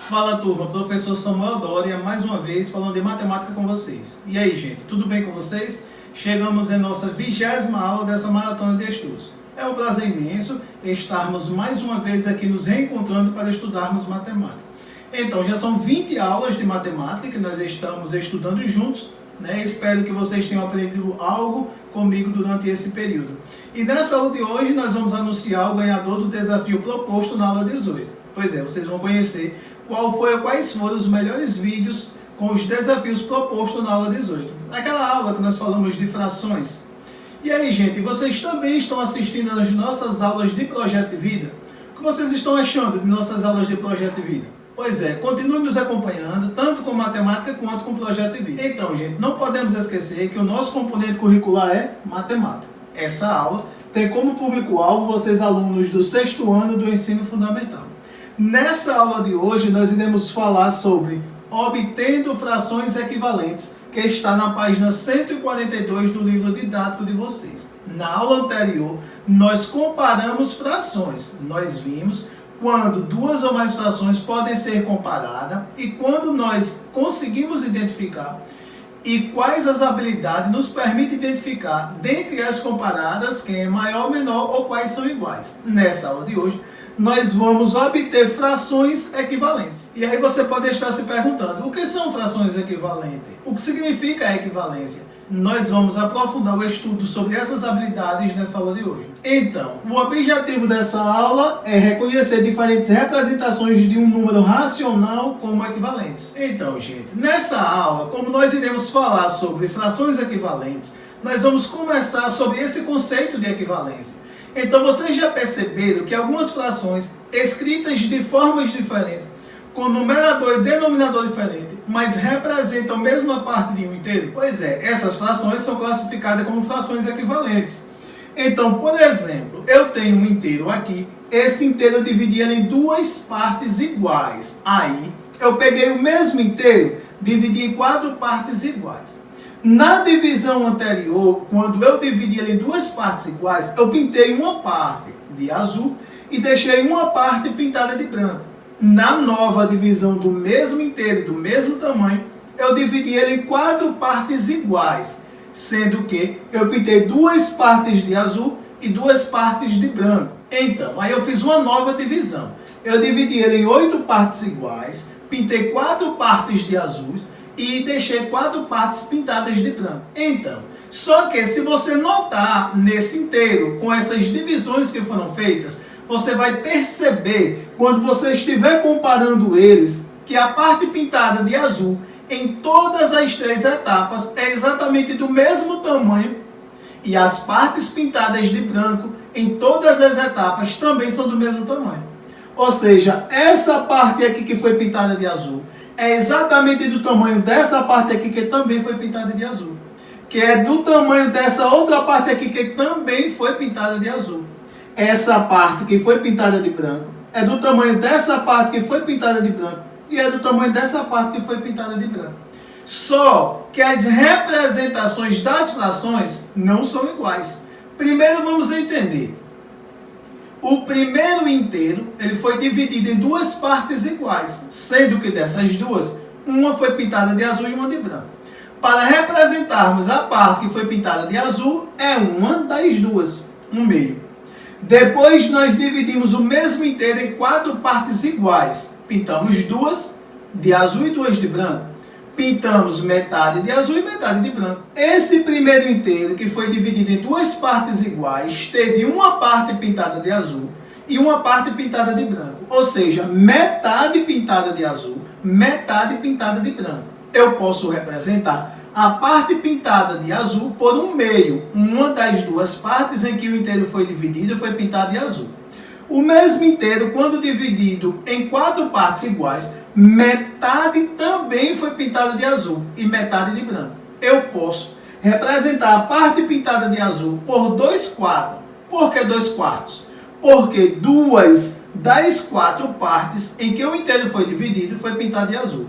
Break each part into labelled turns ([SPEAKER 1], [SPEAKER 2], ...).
[SPEAKER 1] Fala turma, professor Samuel Doria, mais uma vez falando de matemática com vocês. E aí gente, tudo bem com vocês? Chegamos em nossa 20ª aula dessa maratona de estudos. É um prazer imenso estarmos mais uma vez aqui nos reencontrando para estudarmos matemática. Então já são 20 aulas de matemática que nós estamos estudando juntos, né? Espero que vocês tenham aprendido algo comigo durante esse período. E nessa aula de hoje nós vamos anunciar o ganhador do desafio proposto na aula 18. Pois é, vocês vão conhecer quais foram os melhores vídeos com os desafios propostos na aula 18. Aquela aula que nós falamos de frações. E aí, gente, vocês também estão assistindo às nossas aulas de projeto de vida? O que vocês estão achando de nossas aulas de projeto de vida? Pois é, continue nos acompanhando, tanto com matemática quanto com projeto de vida. Então, gente, não podemos esquecer que o nosso componente curricular é matemática. Essa aula tem como público-alvo vocês alunos do 6º ano do ensino fundamental. Nessa aula de hoje, nós iremos falar sobre obtendo frações equivalentes, que está na página 142 do livro didático de vocês. Na aula anterior, nós comparamos frações. Nós vimos quando duas ou mais frações podem ser comparadas e quando nós conseguimos identificar e quais as habilidades nos permitem identificar dentre as comparadas quem é maior, menor ou quais são iguais. Nessa aula de hoje, nós vamos obter frações equivalentes. E aí você pode estar se perguntando, o que são frações equivalentes? O que significa a equivalência? Nós vamos aprofundar o estudo sobre essas habilidades nessa aula de hoje. Então, o objetivo dessa aula é reconhecer diferentes representações de um número racional como equivalentes. Então, gente, nessa aula, como nós iremos falar sobre frações equivalentes, nós vamos começar sobre esse conceito de equivalência. Então vocês já perceberam que algumas frações escritas de formas diferentes, com numerador e denominador diferente, mas representam a mesma parte de um inteiro? Pois é, essas frações são classificadas como frações equivalentes. Então, por exemplo, eu tenho um inteiro aqui, esse inteiro eu dividi ele em duas partes iguais. Aí, eu peguei o mesmo inteiro, dividi em 4 partes iguais. Na divisão anterior, quando eu dividi ele em duas partes iguais, eu pintei uma parte de azul e deixei uma parte pintada de branco. Na nova divisão do mesmo inteiro, do mesmo tamanho, eu dividi ele em 4 partes iguais, sendo que eu pintei 2 partes de azul e 2 partes de branco. Então, aí eu fiz uma nova divisão. Eu dividi ele em 8 partes iguais, pintei 4 partes de azuis, e deixei 4 partes pintadas de branco. Então, só que se você notar nesse inteiro, com essas divisões que foram feitas, você vai perceber, quando você estiver comparando eles, que a parte pintada de azul, em todas as 3 etapas, é exatamente do mesmo tamanho, e as partes pintadas de branco, em todas as etapas, também são do mesmo tamanho. Ou seja, essa parte aqui que foi pintada de azul, é exatamente do tamanho dessa parte aqui que também foi pintada de azul. Que é do tamanho dessa outra parte aqui que também foi pintada de azul. Essa parte que foi pintada de branco é do tamanho dessa parte que foi pintada de branco. E é do tamanho dessa parte que foi pintada de branco. Só que as representações das frações não são iguais. Primeiro vamos entender. O primeiro inteiro ele foi dividido em 2 partes iguais, sendo que dessas duas, uma foi pintada de azul e uma de branco. Para representarmos a parte que foi pintada de azul, é uma das duas, um meio. Depois nós dividimos o mesmo inteiro em 4 partes iguais. Pintamos 2 de azul e 2 de branco. Pintamos metade de azul e metade de branco. Esse primeiro inteiro, que foi dividido em 2 partes iguais, teve uma parte pintada de azul e uma parte pintada de branco. Ou seja, metade pintada de azul, metade pintada de branco. Eu posso representar a parte pintada de azul por um meio. Uma das 2 partes em que o inteiro foi dividido foi pintada de azul. O mesmo inteiro, quando dividido em 4 partes iguais, metade também foi pintada de azul e metade de branco. Eu posso representar a parte pintada de azul por 2/4. Por que 2/4? Porque 2 das 4 partes em que o inteiro foi dividido foi pintado de azul.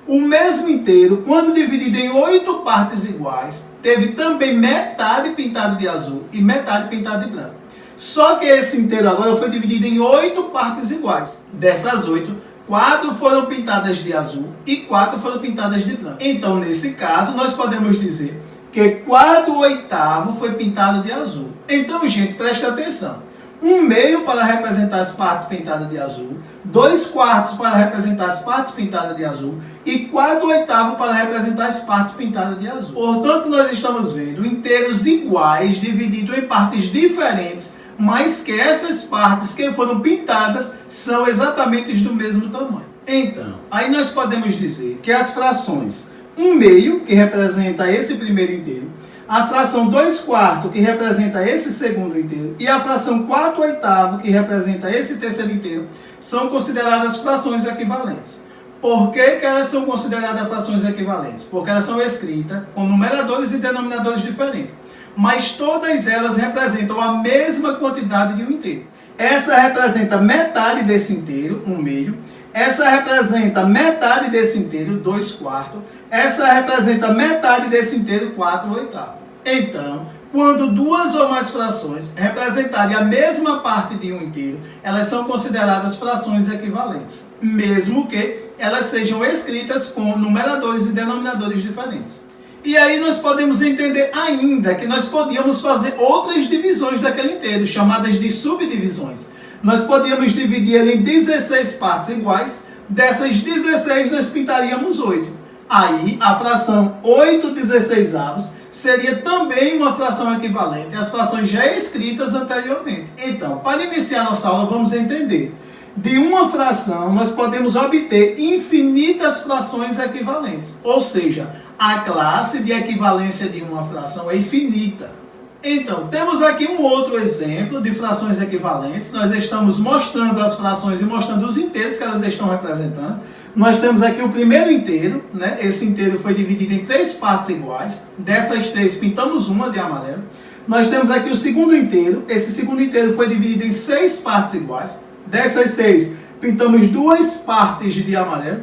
[SPEAKER 1] O mesmo inteiro, quando dividido em 8 partes iguais, teve também metade pintada de azul e metade pintada de branco. Só que esse inteiro agora foi dividido em 8 partes iguais. Dessas 8, 4 foram pintadas de azul e 4 foram pintadas de branco. Então, nesse caso, nós podemos dizer que 4/8 foi pintado de azul. Então, gente, preste atenção. 1/2 para representar as partes pintadas de azul, 2/4 para representar as partes pintadas de azul e 4/8 para representar as partes pintadas de azul. Portanto, nós estamos vendo inteiros iguais divididos em partes diferentes, mas que essas partes que foram pintadas são exatamente do mesmo tamanho. Então, aí nós podemos dizer que as frações 1/2, que representa esse primeiro inteiro, a fração 2/4, que representa esse segundo inteiro, e a fração 4/8, que representa esse terceiro inteiro, são consideradas frações equivalentes. Por que elas são consideradas frações equivalentes? Porque elas são escritas com numeradores e denominadores diferentes, mas todas elas representam a mesma quantidade de um inteiro. Essa representa metade desse inteiro, 1/2. Essa representa metade desse inteiro, 2/4. Essa representa metade desse inteiro, 4/8. Então, quando duas ou mais frações representarem a mesma parte de um inteiro, elas são consideradas frações equivalentes, mesmo que elas sejam escritas com numeradores e denominadores diferentes. E aí nós podemos entender ainda que nós podíamos fazer outras divisões daquele inteiro, chamadas de subdivisões. Nós podíamos dividir ele em 16 partes iguais, dessas 16 nós pintaríamos 8. Aí a fração 8/16 seria também uma fração equivalente às frações já escritas anteriormente. Então, para iniciar nossa aula, vamos entender. De uma fração, nós podemos obter infinitas frações equivalentes. Ou seja, a classe de equivalência de uma fração é infinita. Então, temos aqui um outro exemplo de frações equivalentes. Nós estamos mostrando as frações e mostrando os inteiros que elas estão representando. Nós temos aqui o primeiro inteiro, né? Esse inteiro foi dividido em 3 partes iguais. Dessas 3, pintamos uma de amarelo. Nós temos aqui o segundo inteiro. Esse segundo inteiro foi dividido em 6 partes iguais. Dessas 6, pintamos 2 partes de amarelo.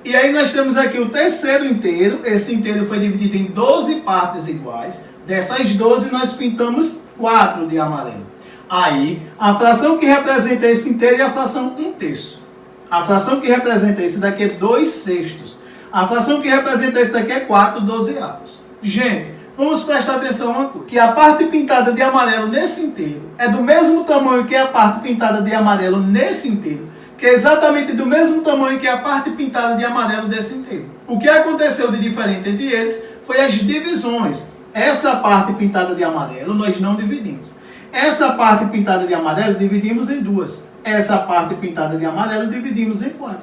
[SPEAKER 1] E aí nós temos aqui o terceiro inteiro. Esse inteiro foi dividido em 12 partes iguais. Dessas 12, nós pintamos 4 de amarelo. Aí, a fração que representa esse inteiro é a fração 1/3. A fração que representa esse daqui é 2/6. A fração que representa esse daqui é 4/12. Gente, vamos prestar atenção a uma coisa. Que a parte pintada de amarelo nesse inteiro é do mesmo tamanho que a parte pintada de amarelo nesse inteiro, que é exatamente do mesmo tamanho que a parte pintada de amarelo desse inteiro. O que aconteceu de diferente entre eles foi as divisões. Essa parte pintada de amarelo nós não dividimos. Essa parte pintada de amarelo dividimos em 2. Essa parte pintada de amarelo dividimos em 4.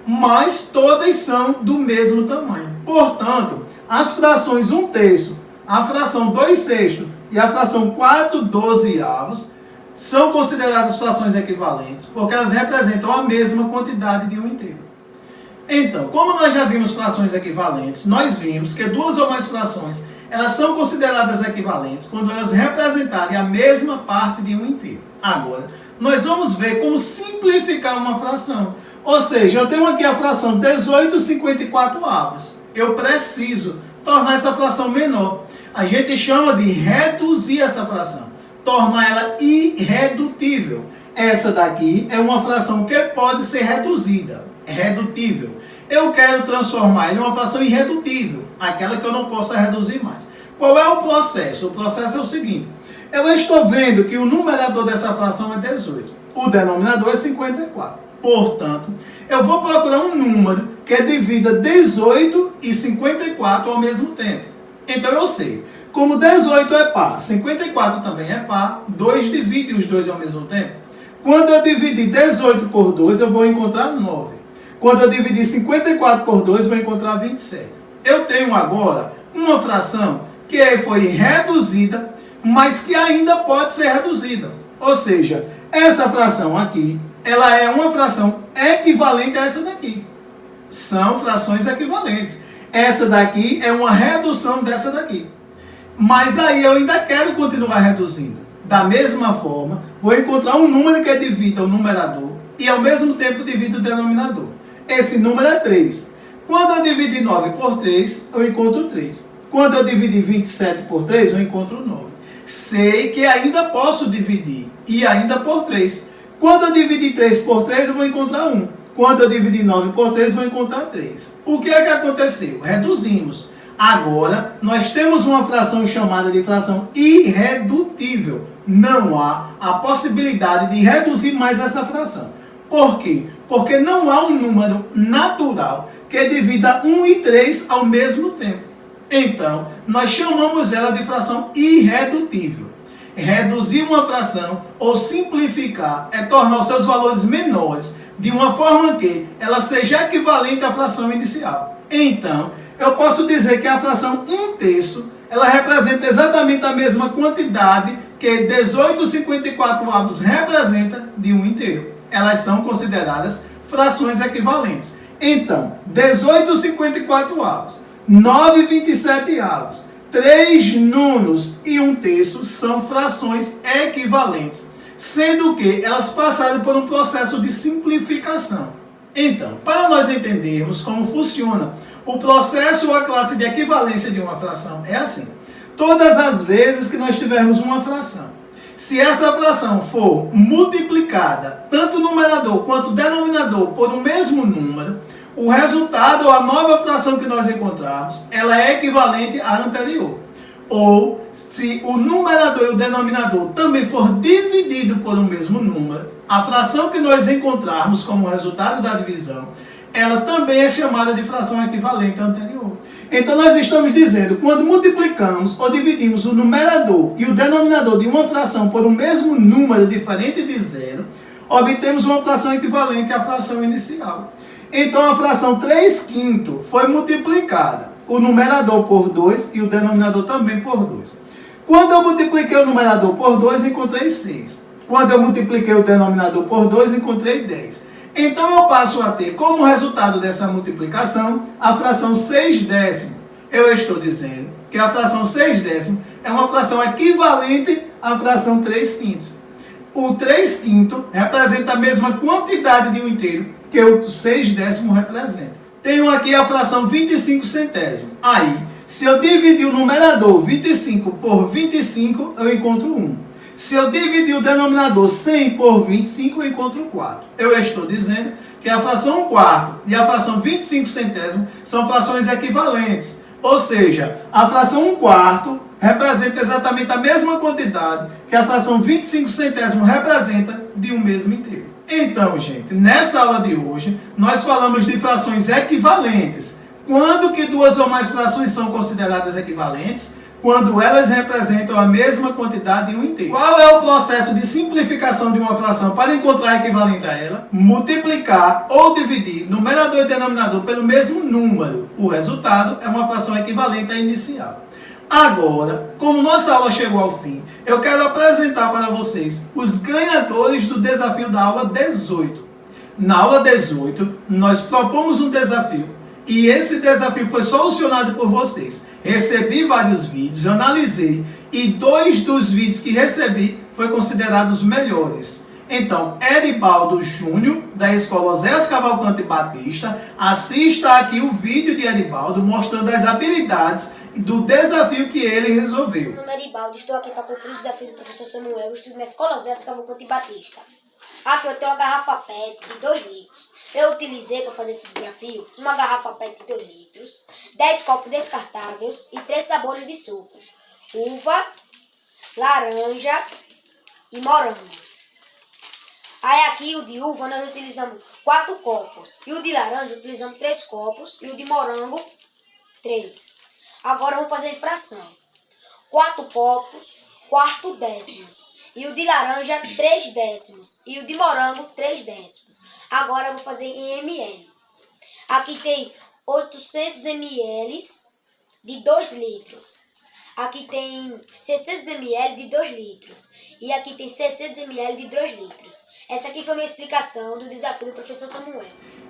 [SPEAKER 1] Mas todas são do mesmo tamanho. Portanto, as frações 1/3, a fração 2/6 e a fração 4/12 são consideradas frações equivalentes porque elas representam a mesma quantidade de um inteiro. Então, como nós já vimos frações equivalentes, nós vimos que duas ou mais frações elas são consideradas equivalentes quando elas representarem a mesma parte de um inteiro. Agora, nós vamos ver como simplificar uma fração. Ou seja, eu tenho aqui a fração 18/54. Eu preciso tornar essa fração menor. A gente chama de reduzir essa fração, tornar ela irredutível. Essa daqui é uma fração que pode ser reduzida, redutível. Eu quero transformar em uma fração irredutível, aquela que eu não possa reduzir mais. Qual é o processo? O processo é o seguinte: eu estou vendo que o numerador dessa fração é 18, o denominador é 54. Portanto, eu vou procurar um número que divida 18 e 54 ao mesmo tempo. Então eu sei, como 18 é par, 54 também é par, 2 divide os dois ao mesmo tempo. Quando eu dividir 18 por 2, eu vou encontrar 9. Quando eu dividir 54 por 2, vou encontrar 27. Eu tenho agora uma fração que foi reduzida, mas que ainda pode ser reduzida. Ou seja, essa fração aqui, ela é uma fração equivalente a essa daqui. São frações equivalentes. Essa daqui é uma redução dessa daqui. Mas aí eu ainda quero continuar reduzindo. Da mesma forma, vou encontrar um número que divida o numerador e ao mesmo tempo divide o denominador. Esse número é 3. Quando eu dividir 9 por 3, eu encontro 3. Quando eu dividir 27 por 3, eu encontro 9. Sei que ainda posso dividir, e ainda por 3. Quando eu dividir 3 por 3, eu vou encontrar 1. Quando eu dividir 9 por 3, vou encontrar 3. O que é que aconteceu? Reduzimos. Agora, nós temos uma fração chamada de fração irredutível. Não há a possibilidade de reduzir mais essa fração. Por quê? Porque não há um número natural que divida 1 e 3 ao mesmo tempo. Então, nós chamamos ela de fração irredutível. Reduzir uma fração ou simplificar é tornar os seus valores menores, de uma forma que ela seja equivalente à fração inicial. Então, eu posso dizer que a fração 1/3, ela representa exatamente a mesma quantidade que 18/54 representa de 1 inteiro. Elas são consideradas frações equivalentes. Então, 18/54, 9/27, 3 nonos e 1/3 são frações equivalentes, sendo que elas passaram por um processo de simplificação. Então, para nós entendermos como funciona o processo ou a classe de equivalência de uma fração, é assim. Todas as vezes que nós tivermos uma fração, se essa fração for multiplicada, tanto o numerador quanto o denominador, por um mesmo número, o resultado ou a nova fração que nós encontrarmos, ela é equivalente à anterior. Ou, se o numerador e o denominador também for dividido por um mesmo número, a fração que nós encontrarmos como resultado da divisão, ela também é chamada de fração equivalente à anterior. Então, nós estamos dizendo, quando multiplicamos ou dividimos o numerador e o denominador de uma fração por um mesmo número diferente de zero, obtemos uma fração equivalente à fração inicial. Então, a fração 3/5 foi multiplicada, o numerador por 2 e o denominador também por 2. Quando eu multipliquei o numerador por 2, encontrei 6. Quando eu multipliquei o denominador por 2, encontrei 10. Então, eu passo a ter como resultado dessa multiplicação a fração 6/10. Eu estou dizendo que a fração 6/10 é uma fração equivalente à fração 3/5. O 3/5 representa a mesma quantidade de um inteiro que o 6/10 representa. Tenho aqui a fração 25 centésimos. Aí, se eu dividir o numerador 25 por 25, eu encontro 1. Se eu dividir o denominador 100 por 25, eu encontro 4. Eu estou dizendo que a fração 1/4 e a fração 25 centésimos são frações equivalentes. Ou seja, a fração 1/4 representa exatamente a mesma quantidade que a fração 25 centésimos representa de um mesmo inteiro. Então, gente, nessa aula de hoje, nós falamos de frações equivalentes. Quando que duas ou mais frações são consideradas equivalentes? Quando elas representam a mesma quantidade de um inteiro. Qual é o processo de simplificação de uma fração para encontrar equivalente a ela? Multiplicar ou dividir numerador e denominador pelo mesmo número. O resultado é uma fração equivalente à inicial. Agora, como nossa aula chegou ao fim, eu quero apresentar para vocês os ganhadores do desafio da aula 18. Na aula 18, nós propomos um desafio e esse desafio foi solucionado por vocês. Recebi vários vídeos, analisei e 2 dos vídeos que recebi foram considerados melhores. Então, Eribaldo Júnior, da Escola Zéas Cavalcante Batista, assista aqui o vídeo de Eribaldo mostrando as habilidades do desafio que ele resolveu.
[SPEAKER 2] Meu nome é Eribaldo, estou aqui para cumprir o desafio do professor Samuel. Eu estudo na Escola Zéas Cavalcante Batista. Aqui eu tenho uma garrafa PET de 2 litros. Eu utilizei para fazer esse desafio uma garrafa PET de 2 litros, 10 copos descartáveis e 3 sabores de suco: uva, laranja e morango. Aí aqui o de uva nós utilizamos 4 copos, e o de laranja utilizamos 3 copos, e o de morango 3. Agora vamos fazer fração. 4 copos, 4 décimos. E o de laranja, 3 décimos. E o de morango, 3 décimos. Agora eu vou fazer em ml. Aqui tem 800 ml de 2 litros. Aqui tem 600 ml de 2 litros. E aqui tem 600 ml de 2 litros. Essa aqui foi a minha explicação do desafio do professor Samuel.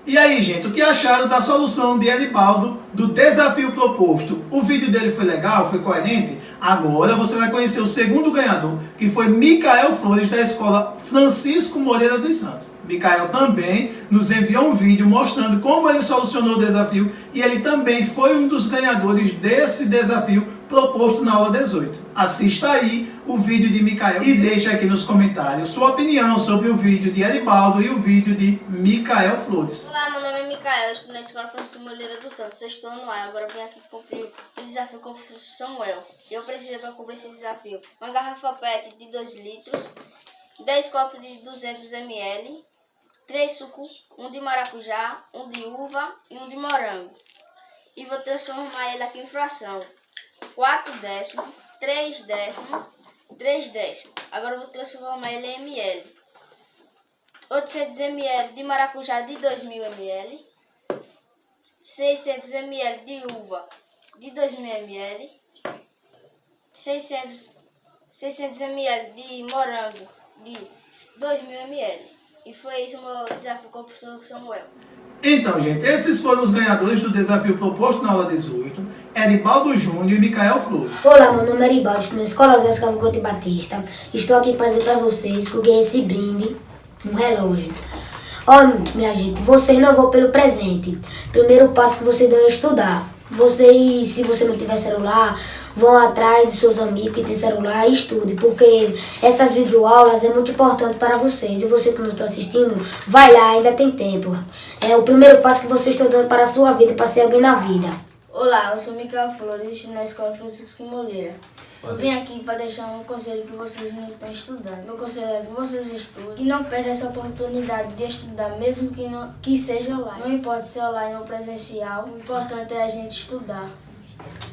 [SPEAKER 1] E aí, gente, o que acharam da solução de Eribaldo do desafio proposto? O vídeo dele foi legal? Foi coerente? Agora você vai conhecer o segundo ganhador, que foi Micael Flores, da Escola Francisco Moreira dos Santos. Micael também nos enviou um vídeo mostrando como ele solucionou o desafio e ele também foi um dos ganhadores desse desafio proposto na aula 18. Assista aí o vídeo de Micael e deixe aqui nos comentários sua opinião sobre o vídeo de Eribaldo e o vídeo de Micael Flores.
[SPEAKER 3] Olá, meu nome é Micael, estou na Escola Francisco Moreira dos Santos, sexto ano A. Agora vim aqui cumprir o desafio com o professor Samuel. Eu preciso para cumprir esse desafio uma garrafa PET de 2 litros, 10 copos de 200 ml, 3 sucos, um de maracujá, um de uva e um de morango. E vou transformar ele aqui em fração. 4 décimos, 3 décimos, 3 décimos. Agora eu vou transformar ele em ml. 800 ml de maracujá de 2000 ml. 600 ml de uva de 2000 ml. 600 ml de morango de 2000 ml. E foi isso o meu desafio com o professor Samuel.
[SPEAKER 1] Então, gente, esses foram os ganhadores do desafio proposto na aula 18, Eribaldo Júnior e Micael Flores.
[SPEAKER 2] Olá, meu nome é Eribaldo, estou na Escola Zé Cavalcante Batista. Estou aqui para dizer para vocês que eu ganhei esse brinde, um relógio. Olha, minha gente, vocês não vão pelo presente. Primeiro passo que vocês devem estudar. Vocês, se você não tiver celular, vão atrás dos seus amigos que têm celular e estude, porque essas videoaulas é muito importante para vocês. E você que não está assistindo, vai lá, ainda tem tempo. É o primeiro passo que vocês estão dando para a sua vida, para ser alguém na vida.
[SPEAKER 3] Olá, eu sou Micael Flores, estou na Escola Francisco Moreira. Eu vim aqui para deixar um conselho que vocês não estão estudando. Meu conselho é que vocês estudem e não perdam essa oportunidade de estudar, mesmo que seja online. Não importa se é online ou presencial, o importante é a gente estudar.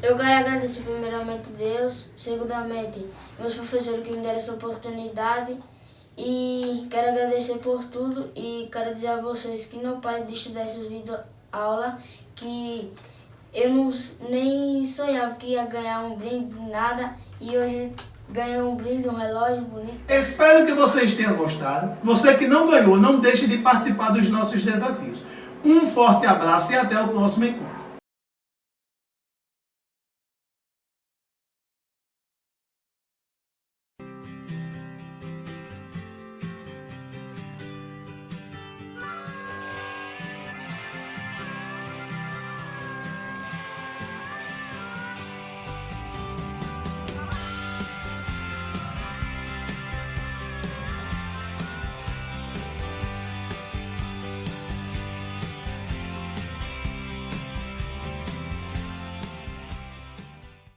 [SPEAKER 3] Eu quero agradecer primeiramente a Deus, segundamente meus professores que me deram essa oportunidade e quero agradecer por tudo e quero dizer a vocês que não parem de estudar essas videoaulas, que eu nem sonhava que ia ganhar um brinde, nada, e hoje ganhei um brinde, um relógio bonito.
[SPEAKER 1] Espero que vocês tenham gostado. Você que não ganhou, não deixe de participar dos nossos desafios. Um forte abraço e até o próximo encontro.